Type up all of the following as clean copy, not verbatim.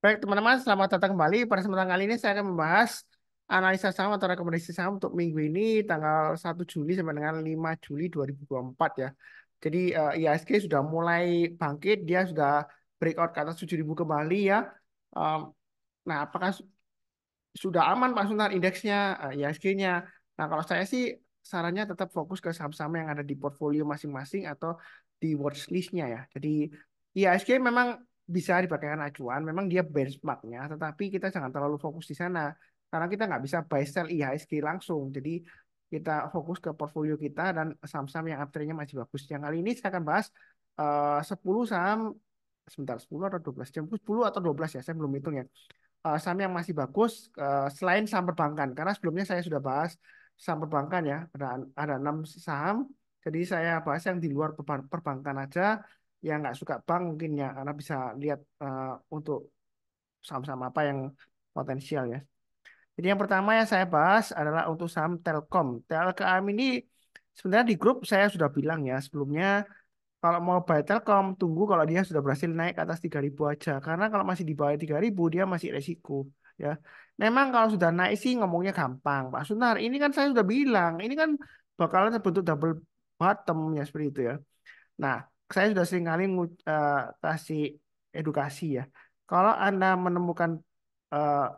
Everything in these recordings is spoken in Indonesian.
Baik, teman-teman, selamat datang kembali. Pada kesempatan kali ini saya akan membahas analisa saham atau rekomendasi saham untuk minggu ini tanggal 1 Juli sampai dengan 5 Juli 2024 ya. Jadi IHSG sudah mulai bangkit, dia sudah breakout ke atas 7.000 kembali ya. Um, nah, apakah sudah aman Pak Sunar indeksnya, IHSG-nya? Nah, kalau saya sih sarannya tetap fokus ke saham-saham yang ada di portfolio masing-masing atau di watchlist-nya ya. Jadi IHSG memang bisa dipakaikan acuan, memang dia benchmarknya, tetapi kita jangan terlalu fokus di sana karena kita nggak bisa buy sell IHSG langsung. Jadi kita fokus ke portfolio kita dan saham-saham yang uptrend-nya masih bagus. Yang kali ini saya akan bahas 10 saham, sebentar, 10 atau 12 jam, 10 atau 12 ya, saya belum hitung ya, saham yang masih bagus selain saham perbankan. Karena sebelumnya saya sudah bahas saham perbankan ya, ada 6 saham. Jadi saya bahas yang di luar perbankan aja, yang nggak suka bank mungkin ya, karena bisa lihat untuk saham-saham apa yang potensial ya. Jadi yang pertama yang saya bahas adalah untuk saham Telkom. Telkom ini sebenarnya di grup saya sudah bilang ya sebelumnya, kalau mau buy Telkom, tunggu kalau dia sudah berhasil naik ke atas 3.000 aja. Karena kalau masih di bawah 3.000, dia masih resiko. Ya, memang kalau sudah naik sih ngomongnya gampang. Pak Sunar, ini kan saya sudah bilang, ini kan bakalan terbentuk double bottom ya seperti itu ya. Nah, saya sudah sering kali kasih edukasi ya. Kalau Anda menemukan eh,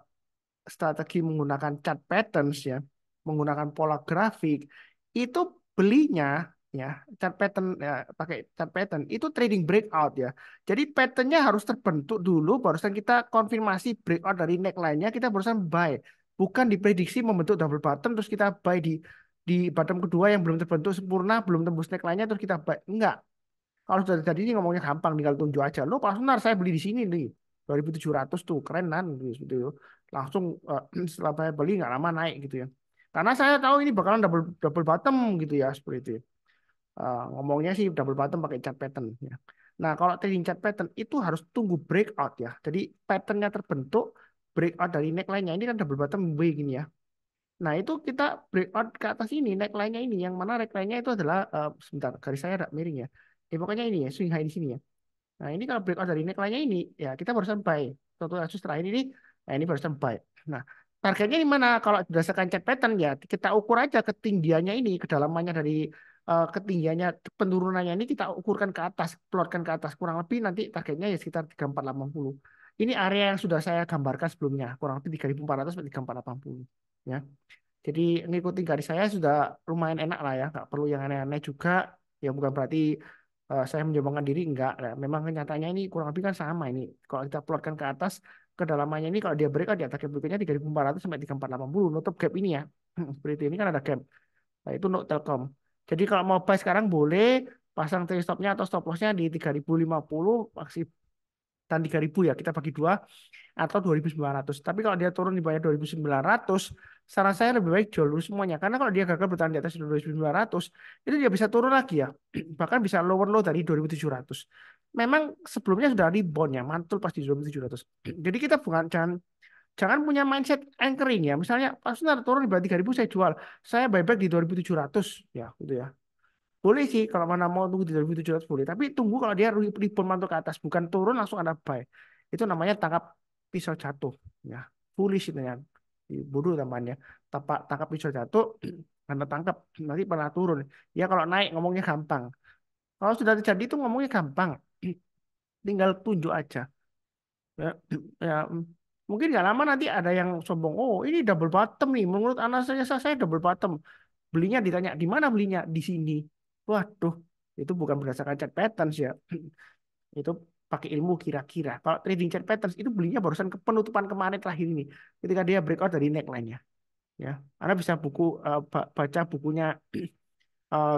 strategi menggunakan chart patterns ya, menggunakan pola grafik, itu belinya ya chart pattern ya, pakai chart pattern itu trading breakout ya. Jadi patternnya harus terbentuk dulu, barusan kita konfirmasi breakout dari neckline-nya, kita barusan buy. Bukan diprediksi membentuk double bottom terus kita buy di bottom kedua yang belum terbentuk sempurna, belum tembus neckline-nya terus kita buy. Enggak. Kalau sudah tadi ini ngomongnya gampang, tinggal tunjuk aja. Lo Pak Sunar, saya beli di sini nih. 2.700 tuh, keren kan? Gitu. Langsung setelah saya beli nggak lama naik gitu ya. Karena saya tahu ini bakalan double double bottom gitu ya, seperti itu. Ngomongnya sih double bottom pakai chart pattern ya. Nah, kalau trading chart pattern itu harus tunggu breakout ya. Jadi patternnya terbentuk, breakout dari neckline-nya ini kan double bottom W gini ya. Nah, itu kita breakout ke atas ini, neckline-nya ini. Yang mana neckline-nya itu adalah, sebentar, garis saya agak miring ya. Pokoknya ini ya, swing high di sini ya. Nah, ini kalau breakout dari neckline-nya ini, ya kita barusan buy. Satu kasus terakhir ini, nah ini barusan buy. Nah, targetnya di mana? Kalau berdasarkan chart pattern ya, kita ukur aja ketinggiannya ini, kedalamannya dari ketinggiannya, penurunannya ini kita ukurkan ke atas, plotkan ke atas. Kurang lebih nanti targetnya ya sekitar 3480. Ini area yang sudah saya gambarkan sebelumnya, kurang lebih 3.400 sampai 3.480. Ya. Jadi ngikutin garis saya sudah lumayan enak lah ya, nggak perlu yang aneh-aneh juga. Ya bukan berarti saya menjombongkan diri, enggak. Nah, memang kenyataannya ini kurang lebih kan sama ini. Kalau kita plotkan ke atas, kedalamannya ini kalau dia breakout di atas gap berikutnya 3.400 sampai 3.480 nutup gap ini ya. Seperti itu. Ini kan ada gap. Nah, itu untuk Telkom. Jadi kalau mau buy sekarang boleh pasang trade stopnya atau stop lossnya di 3.050 maksimal dan 3.000 ya, kita bagi dua atau 2.900. Tapi kalau dia turun di bawah 2.900, saran saya lebih baik jual dulu semuanya. Karena kalau dia gagal bertahan di atas 2.900, itu dia bisa turun lagi ya. Bahkan bisa lower low dari 2.700. Memang sebelumnya sudah rebound ya, mantul pas di 2.700. Jadi kita bukan jangan jangan punya mindset anchoring ya. Misalnya pas benar turun di bawah 3.000 saya jual. Saya buyback di 2.700 ya gitu ya. Boleh sih kalau mana mau tunggu di 2.700 boleh. Tapi tunggu kalau dia rebound mantul ke atas. Bukan turun langsung ada buy. Itu namanya tangkap pisau jatuh. Ya, foolish itu ya. Bodoh namanya. Tangkap pisau jatuh, karena tangkap. Nanti pernah turun. Ya kalau naik ngomongnya gampang. Kalau sudah terjadi itu ngomongnya gampang. Tinggal tunjuk aja. Ya, ya, mungkin nggak lama nanti ada yang sombong. Oh, ini double bottom nih. Menurut analisa saya double bottom. Belinya ditanya di mana belinya? Di sini. Waduh, itu bukan berdasarkan chart patterns ya. Itu pakai ilmu kira-kira. Kalau trading chart patterns itu belinya barusan ke penutupan kemarin terakhir ini. Ketika dia breakout dari neckline-nya. Ya, Anda bisa baca bukunya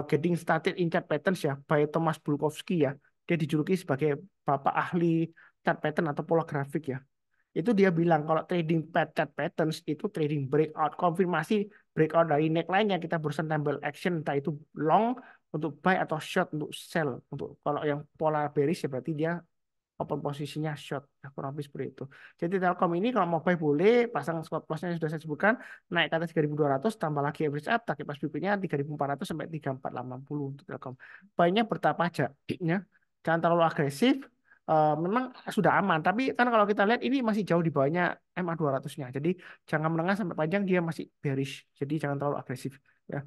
Getting Started in Chart Patterns ya, by Thomas Bulkowski ya. Dia dijuluki sebagai bapak ahli chart pattern atau pola grafik ya. Itu dia bilang kalau trading chart patterns itu trading breakout, konfirmasi breakout dari neckline yang kita berusaha ambil action, entah itu long untuk buy atau short untuk sell. Untuk kalau yang pola bearish ya berarti dia open posisinya short. Nah, kurang lebih seperti itu. Jadi Telkom ini kalau mau buy boleh, pasang stop lossnya yang sudah saya sebutkan, naik ke atas 3.200, tambah lagi average up, target pas berikutnya 3.400 sampai 3.480 untuk Telkom. Buy-nya bertahap aja, ya. Jangan terlalu agresif, memang sudah aman. Tapi kan kalau kita lihat ini masih jauh di bawahnya MA 200-nya. Jadi jangka menengah sampai panjang dia masih bearish. Jadi jangan terlalu agresif. Ya,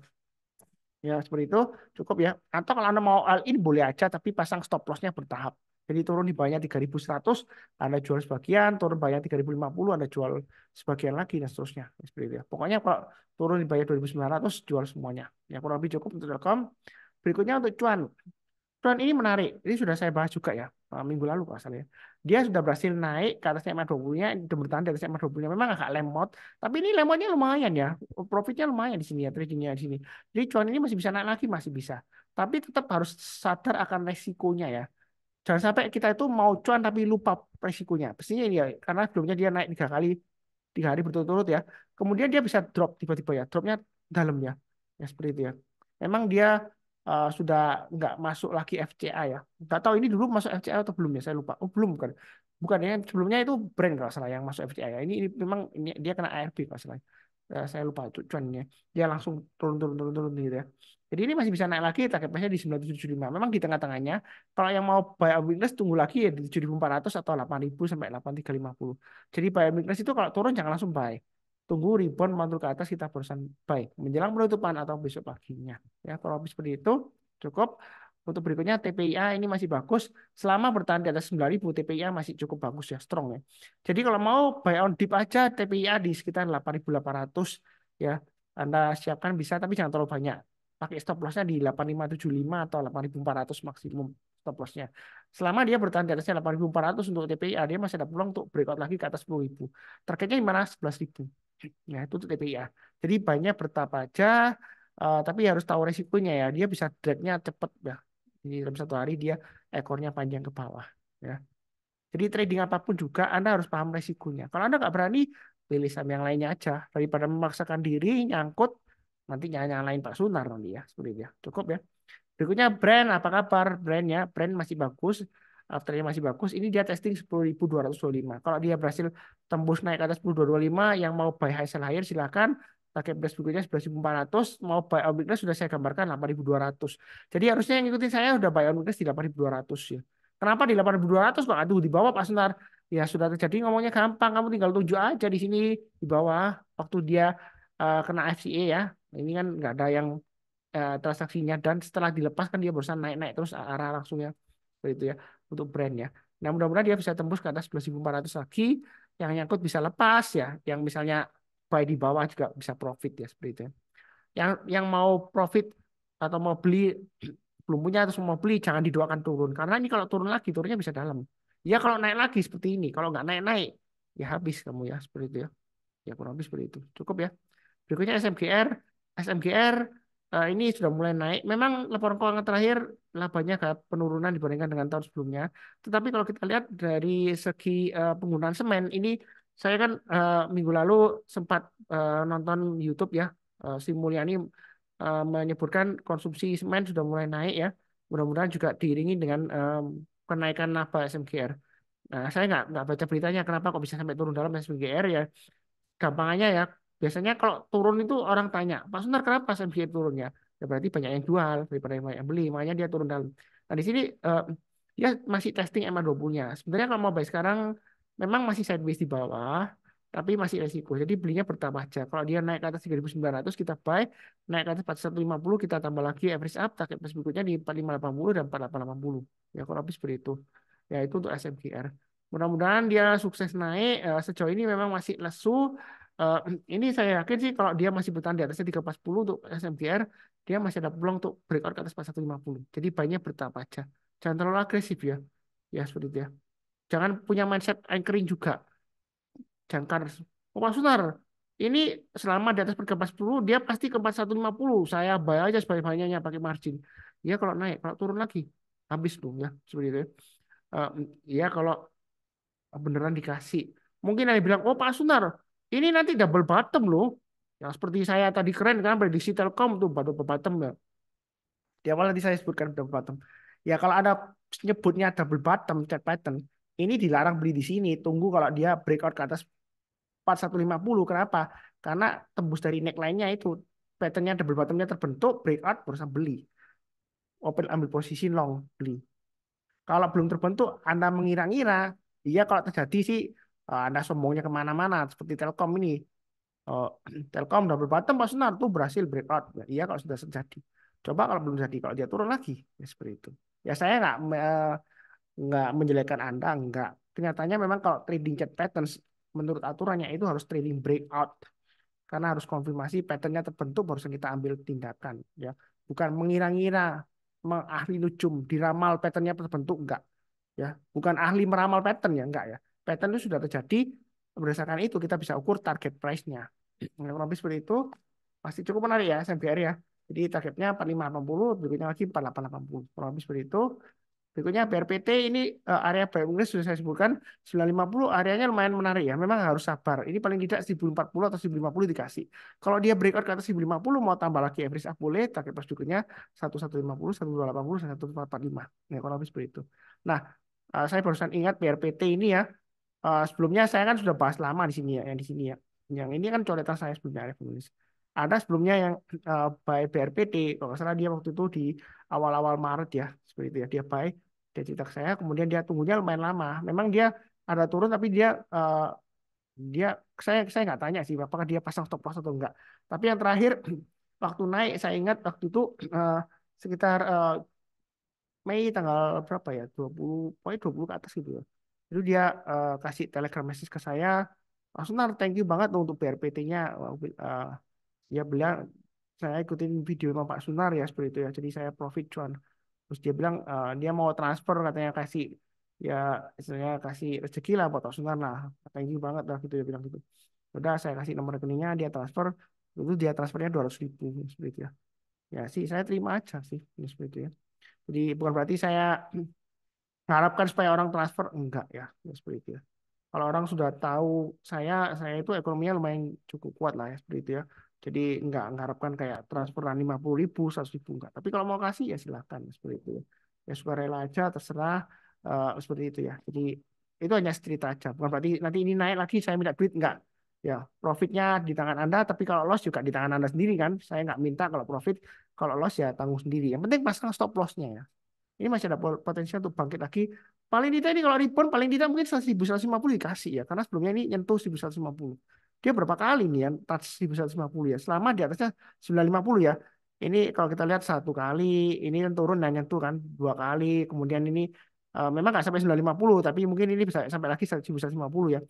ya seperti itu cukup ya. Atau kalau Anda mau all in boleh aja, tapi pasang stop loss-nya bertahap. Jadi turun di bawahnya 3.100, Anda jual sebagian, turun bawahnya 3.050, Anda jual sebagian lagi, dan seterusnya. Seperti itu ya. Pokoknya kalau turun di bawahnya 2.900, jual semuanya. Ya kurang lebih cukup untuk Telkom. Berikutnya untuk cuan. Cuan ini menarik. Ini sudah saya bahas juga ya minggu lalu kalau salah ya. Dia sudah berhasil naik ke atas EMA 20-nya, bertahan di atas EMA 20-nya. Memang agak lemot, tapi ini lemotnya lumayan ya. Profitnya lumayan di sini ya, tradingnya di sini. Jadi cuan ini masih bisa naik lagi, masih bisa. Tapi tetap harus sadar akan resikonya ya. Jangan sampai kita itu mau cuan tapi lupa resikonya. Pastinya ini ya, karena sebelumnya dia naik 3 kali, 3 hari berturut-turut ya. Kemudian dia bisa drop tiba-tiba ya. Dropnya dalam ya. Ya seperti itu ya. Memang dia sudah nggak masuk lagi FCA ya. Nggak tahu ini dulu masuk FCA atau belum ya. Saya lupa. Oh belum kan. Bukan ya. Sebelumnya itu brand kalau salah yang masuk FCA ya. Ini memang ini dia kena ARB kalau salah. Saya lupa itu cuannya. Dia langsung turun gitu ya. Jadi ini masih bisa naik lagi. Target price-nya di 9.775. Memang di tengah-tengahnya. Kalau yang mau buy on weakness tunggu lagi ya di 7.400 atau 8.000 sampai 8.350. Jadi buy on weakness itu kalau turun jangan langsung buy. Tunggu rebound mantul ke atas kita barusan buy. Menjelang penutupan atau besok paginya. Ya, kalau habis seperti itu cukup. Untuk berikutnya TPIA ini masih bagus. Selama bertahan di atas 9.000 TPIA masih cukup bagus ya, strong ya. Jadi kalau mau buy on dip aja TPIA di sekitar 8.800 ya. Anda siapkan bisa tapi jangan terlalu banyak. Pakai stop lossnya di 8.575 atau 8.400 maksimum stop lossnya. Selama dia bertahan di atasnya 8.400 untuk TPIA, dia masih ada peluang untuk breakout lagi ke atas 10.000. Targetnya gimana? 11.000. Ya, itu untuk TPIA. Jadi banyak bertahap aja, tapi harus tahu resikonya ya. Dia bisa drag-nya cepet ya. Jadi dalam 1 hari dia ekornya panjang ke bawah. Ya. Jadi trading apapun juga Anda harus paham resikonya. Kalau Anda nggak berani, pilih saham yang lainnya aja. Daripada memaksakan diri, nyangkut, nanti nyalain Pak Sunar nanti ya. Seperti itu ya. Cukup ya. Berikutnya brand, apa kabar brandnya? Brand masih bagus, afternya masih bagus. Ini dia testing 10.225. Kalau dia berhasil tembus naik ke atas 10.225, yang mau buy high sell higher silakan. Target price berikutnya 11.400, mau buy on weakness sudah saya gambarkan 8.200. Jadi harusnya yang ngikutin saya udah buy on weakness di 8.200 ya. Kenapa di 8.200 Pak? Aduh, di bawah Pak Senar. Ya sudah terjadi, ngomongnya gampang. Kamu tinggal tunjuk aja di sini di bawah waktu dia kena FCA ya. Ini kan nggak ada yang transaksinya, dan setelah dilepas kan dia barusan naik-naik terus arah langsungnya seperti itu ya untuk brandnya. Nah mudah-mudahan dia bisa tembus ke atas 11.400 lagi, yang nyangkut bisa lepas ya, yang misalnya buy di bawah juga bisa profit ya seperti itu ya. Yang mau profit atau mau beli belum punya atau mau beli jangan didoakan turun, karena ini kalau turun lagi turunnya bisa dalam. Ya kalau naik lagi seperti ini, kalau nggak naik-naik ya habis kamu ya seperti itu ya. Ya kurang lebih seperti itu. Cukup ya. Berikutnya SMGR. SMGR ini sudah mulai naik. Memang laporan keuangan terakhir labanya agak penurunan dibandingkan dengan tahun sebelumnya. Tetapi kalau kita lihat dari segi penggunaan semen, ini saya kan minggu lalu sempat nonton YouTube ya. Sri Mulyani menyebutkan konsumsi semen sudah mulai naik ya. Mudah-mudahan juga diiringi dengan kenaikan laba SMGR. Nah, saya nggak baca beritanya kenapa kok bisa sampai turun dalam SMGR ya. Gampangannya ya, biasanya kalau turun itu orang tanya, Pak Sunar kenapa SMCI turun ya? Ya berarti banyak yang jual daripada yang banyak yang beli, makanya dia turun dalam. Nah di sini dia masih testing MA20-nya. Sebenarnya kalau mau buy sekarang, memang masih sideways di bawah, tapi masih resiko. Jadi belinya bertambah aja. Kalau dia naik ke atas 3.900 kita buy, naik ke atas 4.150 kita tambah lagi average up, target price berikutnya di 4.580 dan 4.880. Ya kurang lebih seperti itu. Ya itu untuk SMGR. Mudah-mudahan dia sukses naik. Sejauh ini memang masih lesu. Eh, ini saya yakin sih kalau dia masih bertahan di atasnya 340 untuk SMGR, dia masih ada peluang untuk breakout ke atas 4150. Jadi banyak bertahap aja. Jangan terlalu agresif ya. Ya seperti itu ya. Jangan punya mindset anchoring juga. Jangkar. Oh Pak Sunar, ini selama di atas pergerakan 10 dia pasti ke 4150. Saya bayar aja sebanyak-banyaknya pakai margin. Ya kalau naik, kalau turun lagi habis tuh ya seperti itu ya. Eh, ya kalau beneran dikasih. Mungkin ada yang bilang, oh Pak Sunar, ini nanti double bottom loh. Ya seperti saya tadi keren kan, prediksi Telkom tuh double bottom ya. Di awal nanti saya sebutkan double bottom. Ya kalau ada nyebutnya double bottom, chart pattern, ini dilarang beli di sini. Tunggu kalau dia breakout ke atas 4150. Kenapa? Karena tembus dari neckline-nya itu. Patternnya double bottomnya terbentuk, breakout, berusaha beli. Open ambil posisi long, beli. Kalau belum terbentuk, Anda mengira-ngira. Iya, kalau terjadi sih, Anda sombongnya kemana-mana. Seperti Telkom ini. Oh, Telkom double bottom Pak Sunar tuh berhasil breakout. Ya, iya kalau sudah terjadi. Coba kalau belum jadi, kalau dia turun lagi, ya seperti itu. Ya saya nggak menjelekkan Anda, nggak. Kenyataannya memang kalau trading chart patterns, menurut aturannya itu harus trading breakout. Karena harus konfirmasi patternnya terbentuk, baru kita ambil tindakan. Ya, bukan mengira-ngira, mengahli nujum, diramal patternnya terbentuk, enggak. Ya, bukan ahli meramal pattern ya, enggak ya. Pattern itu sudah terjadi, berdasarkan itu kita bisa ukur target price-nya. Kurang lebih seperti itu, pasti cukup menarik ya SMBR ya. Jadi targetnya 4580, berikutnya lagi 4880. Kurang lebih seperti itu. Berikutnya BRPT ini area buy and sudah saya sebutkan 950 areanya lumayan menarik ya. Memang harus sabar. Ini paling tidak 1040 atau 1050 dikasih. Kalau dia breakout ke atas 1050 mau tambah lagi average up boleh, target pas berikutnya 1150, 1280, 1445. Ya, kurang lebih seperti itu. Nah, saya barusan ingat BRPT ini ya. Sebelumnya saya kan sudah bahas lama di sini ya, yang di sini ya. Yang ini kan coretan saya sebelumnya Arif menulis. Ada sebelumnya yang buy BRPT, kalau nggak salah dia waktu itu di awal-awal Maret ya, seperti itu ya. Dia buy, dia cetak saya, kemudian dia tunggunya lumayan lama. Memang dia ada turun, tapi dia saya nggak tanya sih, apakah dia pasang stop loss atau enggak. Tapi yang terakhir waktu naik, saya ingat waktu itu eh, sekitar Mei tanggal berapa ya? 20, pokoknya 20 ke atas gitu ya. Itu dia kasih telegram message ke saya. Langsung thank you banget untuk BRPT-nya. Dia bilang, saya ikutin video sama Pak Sunar ya seperti itu ya. Jadi saya profit cuan. Terus dia bilang dia mau transfer katanya kasih ya istilahnya kasih rezeki lah buat Pak Sunar lah. Thank you banget lah gitu dia bilang gitu. Udah saya kasih nomor rekeningnya dia transfer. Itu dia transfernya 200.000 seperti itu ya. Ya sih saya terima aja sih seperti itu ya. Jadi bukan berarti saya mengharapkan supaya orang transfer enggak ya, ya seperti itu ya. Kalau orang sudah tahu saya itu ekonominya lumayan cukup kuat lah ya seperti itu ya. Jadi enggak mengharapkan kayak transferan 50.000, 100.000 enggak. Tapi kalau mau kasih ya silakan seperti itu ya. Ya suka rela aja terserah seperti itu ya. Jadi itu hanya cerita aja. Bukan berarti nanti ini naik lagi saya minta duit enggak. Ya, profitnya di tangan Anda, tapi kalau loss juga di tangan Anda sendiri kan. Saya nggak minta kalau profit, kalau loss ya tanggung sendiri. Yang penting pasang stop lossnya ya. Ini masih ada potensial untuk bangkit lagi. Paling tidak ini kalau rebound paling tidak mungkin 1150 dikasih ya. Karena sebelumnya ini nyentuh 1150. Dia berapa kali nih yang touch 1150 ya. Selama di atasnya 950 ya. Ini kalau kita lihat satu kali, ini kan turun dan nyentuh kan dua kali. Kemudian ini memang nggak sampai 950, tapi mungkin ini bisa sampai lagi 1150 ya.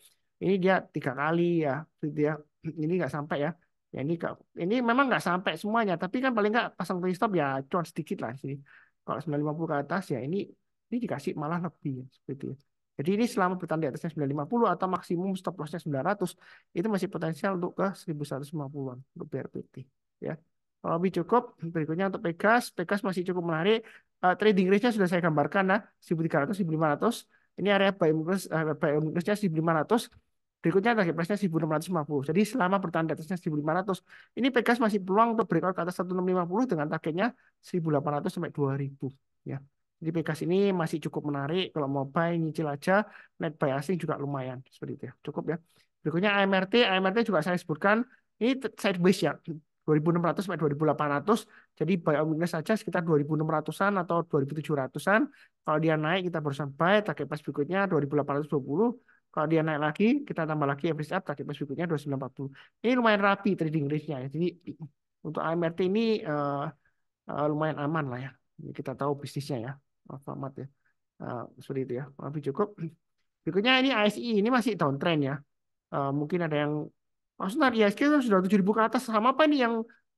Ini dia tiga kali ya, gitu ya. Ini nggak sampai ya. Ya ini memang nggak sampai semuanya, tapi kan paling nggak pasang stop ya cuan sedikit lah sini. Kalau 950 ke atas ya ini dikasih malah lebih ya, seperti itu. Jadi ini selama bertahan di atasnya 950 atau maksimum stop lossnya 900 itu masih potensial untuk ke 1150-an untuk BRPT ya. Kalau lebih cukup berikutnya untuk Pegas, Pegas masih cukup menarik. Trading range-nya sudah saya gambarkan nah 1300 1500. Ini area buy weakness-nya 1500. Berikutnya target price-nya 1650. Jadi selama bertahan di atasnya 1500, ini Pegas masih peluang untuk breakout ke atas 1650 dengan targetnya 1800 sampai 2000 ya. Jadi Pegas ini masih cukup menarik kalau mau buy nyicil aja, net buy asing juga lumayan seperti itu ya. Cukup ya. Berikutnya AMRT, AMRT juga saya sebutkan ini sideways ya. 2600 sampai 2800. Jadi buy on weakness saja sekitar 2600-an atau 2700-an. Kalau dia naik kita berusaha buy, target price berikutnya 2820. Kalau dia naik lagi, kita tambah lagi average up, target price berikutnya 2940. Ini lumayan rapi trading range-nya ya. Jadi untuk AMRT ini lumayan aman lah ya. Ini kita tahu bisnisnya ya. Alfamart ya. Seperti itu ya. Lebih cukup. Berikutnya ini ASI ini masih downtrend ya. Mungkin ada yang maksudnya IHSG kan sudah 7.000 ke atas sama apa nih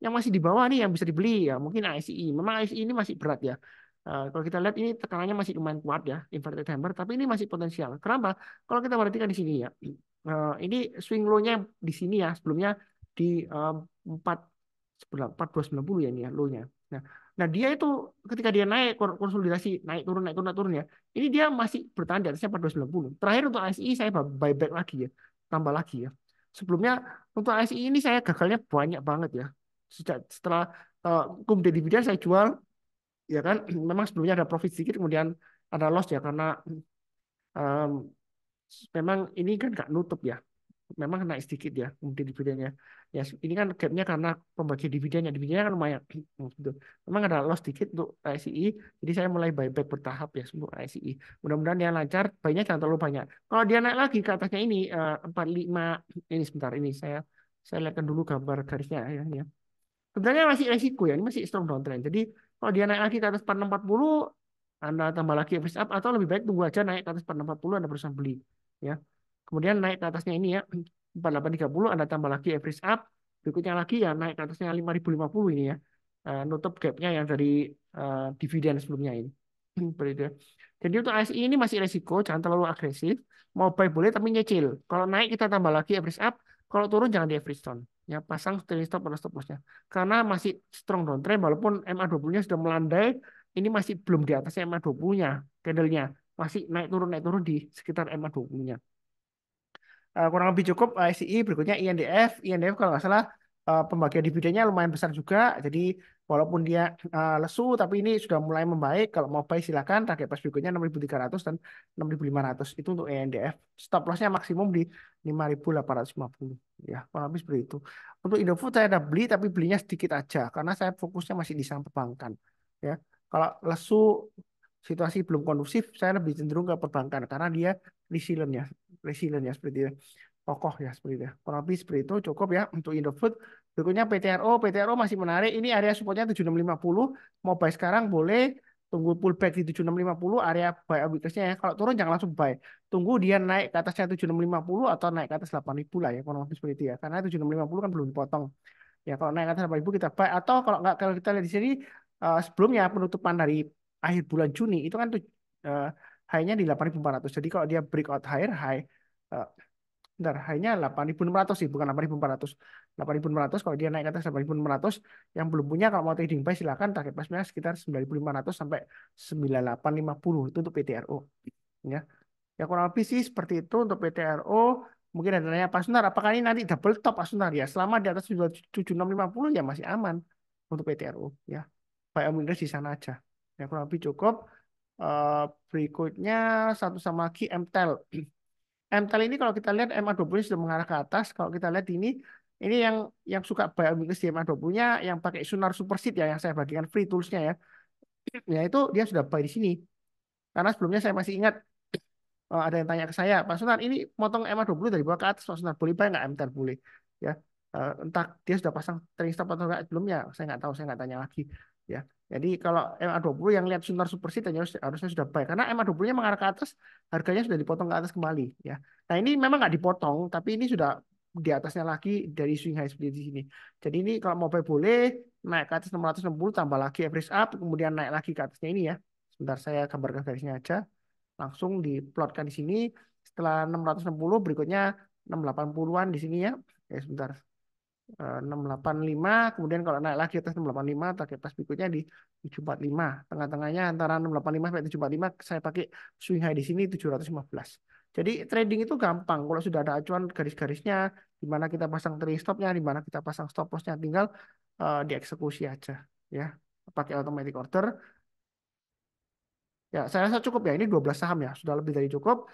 yang masih di bawah nih yang bisa dibeli ya mungkin ASI. Memang ASI ini masih berat ya. Kalau kita lihat ini tekanannya masih lumayan kuat ya inverted hammer tapi ini masih potensial. Kenapa? Kalau kita perhatikan di sini ya. Ini swing low-nya di sini ya sebelumnya di 4 4290 ya ini ya low-nya. Nah, nah dia itu ketika dia naik konsolidasi naik turun naik turun ya. Ini dia masih bertahan di atasnya 4290. Terakhir untuk ASI saya buyback lagi ya. Tambah lagi ya. Sebelumnya untuk ASI ini saya gagalnya banyak banget ya. Setelah kumde dividen saya jual ya kan memang sebelumnya ada profit sedikit kemudian ada loss ya karena um, memang ini kan nggak nutup ya. memang naik sedikit ya kemudian dividennya. Ya ini kan gapnya karena pembagi dividennya kan lumayan gitu. Memang ada loss sedikit untuk ASI, jadi saya mulai buyback bertahap ya untuk ASI. Mudah-mudahan dia lancar, buynya jangan terlalu banyak. Kalau dia naik lagi ke atasnya ini 45 ini sebentar ini saya lihatkan dulu gambar garisnya ya. Sebenarnya masih resiko ya, ini masih strong downtrend. Jadi kalau dia naik lagi ke atas 4640, Anda tambah lagi average up atau lebih baik tunggu aja naik ke atas 4640 Anda berusaha beli ya. Kemudian naik ke atasnya ini ya 4830 Anda tambah lagi average up, berikutnya lagi ya naik ke atasnya 5050 ini ya. Nutup gapnya yang dari dividen sebelumnya ini. Seperti itu ya. Jadi untuk ASI ini masih resiko, jangan terlalu agresif. Mau buy boleh tapi nyicil. Kalau naik kita tambah lagi average up, kalau turun jangan di average down. Ya, pasang trailing stop atau stop loss-nya. Karena masih strong downtrend walaupun MA20-nya sudah melandai, ini masih belum di atasnya MA20-nya, candle-nya. Masih naik turun di sekitar MA20-nya. Kurang lebih cukup SCI, berikutnya INDF. INDF kalau nggak salah pembagian dividennya lumayan besar juga. Jadi walaupun dia lesu, tapi ini sudah mulai membaik. Kalau mau buy silakan. Target price berikutnya 6.300 dan 6.500. Itu untuk INDF. Stop loss-nya maksimum di 5.850. Ya, kurang lebih seperti itu. Untuk Indofood saya ada beli, tapi belinya sedikit aja. Karena saya fokusnya masih di saham perbankan. Ya, kalau lesu situasi belum kondusif, saya lebih cenderung ke perbankan karena dia resilient ya, seperti itu. Kokoh ya seperti itu. Kurang lebih seperti itu cukup ya untuk Indofood. Berikutnya PTRO, PTRO masih menarik. Ini area supportnya 7650. Mau buy sekarang boleh. Tunggu pullback di 7650 area buy weakness-nya ya. Kalau turun jangan langsung buy. Tunggu dia naik ke atasnya 7650 atau naik ke atas 8000 lah ya. Kurang lebih seperti itu ya. Karena 7650 kan belum dipotong. Ya kalau naik ke atas 8000 kita buy. Atau kalau nggak, kalau kita lihat di sini sebelumnya penutupan dari akhir bulan Juni itu kan tuh high-nya di 8400. Jadi kalau dia breakout higher high eh, bentar, high-nya 8600 sih, bukan 8400. 8600 kalau dia naik ke atas 8600 yang belum punya kalau mau trading buy silakan target price-nya sekitar 9500 sampai 9850 itu untuk PTRO ya. Ya kurang lebih sih seperti itu untuk PTRO. Mungkin ada nanya Pak Sunar, apakah ini nanti double top Pak Sunar ya? Selama di atas 7650 ya masih aman untuk PTRO ya. Buy on di sana aja. Ya kurang lebih cukup. Eh, Berikutnya satu sama lagi MTEL. MTEL ini kalau kita lihat MA20 sudah mengarah ke atas. Kalau kita lihat ini yang suka buy on di MA20-nya yang pakai Sunar Super Seed ya yang saya bagikan free tools-nya ya. Ya itu dia sudah buy di sini. Karena sebelumnya saya masih ingat ada yang tanya ke saya, Pak Sunan, ini motong MA20 dari bawah ke atas, Pak Sunan, boleh bayar nggak MTEL? Boleh. Ya, entah dia sudah pasang trailing stop atau enggak sebelumnya, saya nggak tahu, saya nggak tanya lagi. Ya, jadi kalau MA20 yang lihat Sunar Super Seed harusnya sudah baik, karena MA20-nya mengarah ke atas, harganya sudah dipotong ke atas kembali. Ya, nah ini memang nggak dipotong, tapi ini sudah di atasnya lagi dari swing high seperti di sini. Jadi ini kalau mau buy boleh naik ke atas 660 tambah lagi average up, kemudian naik lagi ke atasnya ini ya. Sebentar saya gambarkan garisnya aja langsung diplotkan di sini. Setelah 660 berikutnya 680-an di sini ya. Ya sebentar. 685 kemudian kalau naik lagi atas 685 target pas berikutnya di 745. Tengah-tengahnya antara 685 sampai 745 saya pakai swing high di sini 715. Jadi trading itu gampang kalau sudah ada acuan garis-garisnya di mana kita pasang trailing stopnya, di mana kita pasang stop lossnya tinggal dieksekusi aja ya. Pakai automatic order. Ya, saya rasa cukup ya. Ini 12 saham ya. Sudah lebih dari cukup.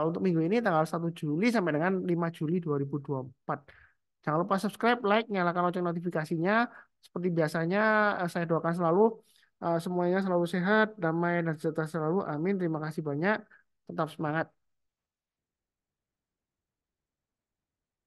Untuk minggu ini tanggal 1 Juli sampai dengan 5 Juli 2024. Jangan lupa subscribe, like, nyalakan lonceng notifikasinya. Seperti biasanya, saya doakan selalu semuanya selalu sehat, damai, dan sejahtera selalu. Amin. Terima kasih banyak. Tetap semangat.